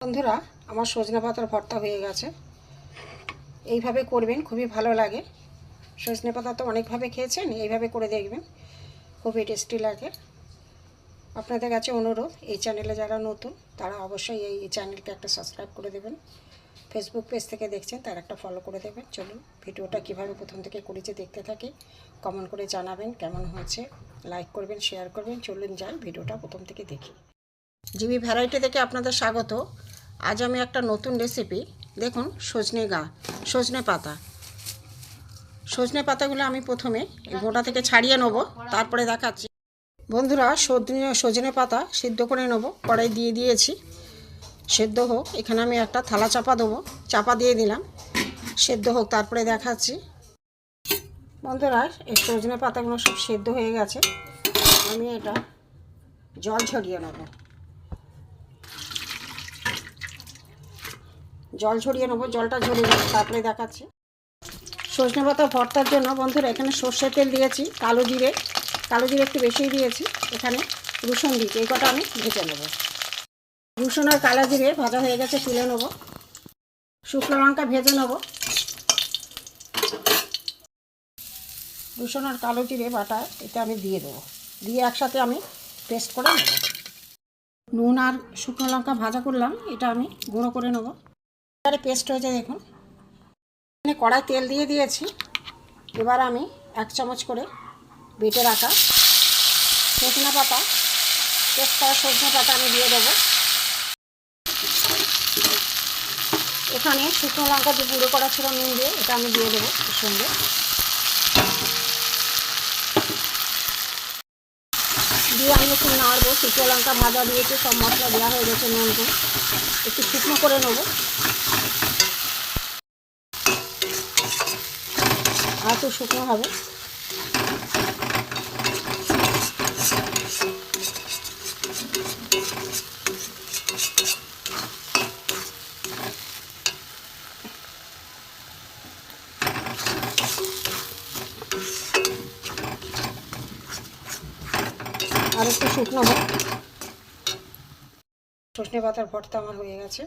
বন্ধুরা, আমার সজনে পাতার ভর্তা হয়ে গেছে। এইভাবে করবেন, খুবই ভালো লাগে। সজনে পাতা তো অনেকভাবে খেয়েছেন, এইভাবে করে দেখবেন, খুবই টেস্টি লাগে। আপনাদের কাছে অনুরোধ, এই চ্যানেলে যারা নতুন তারা অবশ্যই এই চ্যানেলকে একটা সাবস্ক্রাইব করে দেবেন। ফেসবুক পেজ থেকে দেখছেন তার একটা ফলো করে দেবেন। চলুন ভিডিওটা কীভাবে প্রথম থেকে করেছে দেখতে থাকি। কমেন্ট করে জানাবেন কেমন হয়েছে, লাইক করবেন, শেয়ার করবেন। চলুন যাই ভিডিওটা প্রথম থেকে দেখি। জিবি ভ্যারাইটি থেকে আপনাদের স্বাগত। আজ আমি একটা নতুন রেসিপি, দেখুন সজনে পাতাগুলো আমি প্রথমে গোটা থেকে ছাড়িয়ে নেব, তারপরে দেখাচ্ছি। বন্ধুরা, সজনে পাতা সিদ্ধ করে নেব। কড়াই দিয়ে দিয়েছি, সেদ্ধ হোক। এখানে আমি একটা থালা চাপা দেবো, চাপা দিয়ে দিলাম, সেদ্ধ হোক, তারপরে দেখাচ্ছি। বন্ধুরা, এই সজনে পাতাগুলো সব সেদ্ধ হয়ে গেছে। আমি এটা জল ঝরিয়ে নেব, জলটা ঝরিয়ে নেব, তারপরে দেখাচ্ছি। সজনে পাতা ভর্তার জন্য বন্ধুরা এখানে সর্ষের তেল দিয়েছি, কালো জিরে একটু বেশিই দিয়েছি। এখানে রসুন দিয়েছি, এই কটা আমি ভেজে নেব। রসুন আর কালো জিরে ভাজা হয়ে গেছে, তুলে নেব। শুকনো লঙ্কা ভেজে নেব। রসুন আর কালো জিরে বাটা এটা আমি দিয়ে দেবো, দিয়ে একসাথে আমি পেস্ট করে নেব। নুন আর শুকনো লঙ্কা ভাজা করলাম, এটা আমি গুঁড়ো করে নেব। এবারে পেস্ট হয়েছে, দেখুন। এখানে কড়াই তেল দিয়ে দিয়েছি। এবার আমি 1 চামচ করে বেটে রাখা সজনে পাতা, পেস্ট করা সজনে পাতা আমি দিয়ে দেবো। এখানে শুকনো লঙ্কা যে গুঁড়ো করা ছিল নুন দিয়ে, এটা আমি দিয়ে দেবো এর সঙ্গে। দিয়ে আমি একটু নাড়বো। শুকনো লঙ্কা ভাজা দিয়েছি, সব মশলা দেওয়া হয়ে গেছে, নুন একটু শুকনো করে নেবো, আর একটু শুকনো হবে। আর একটু শুকনো হোক। সজনে পাতার ভর্তা আমার হয়ে গেছে।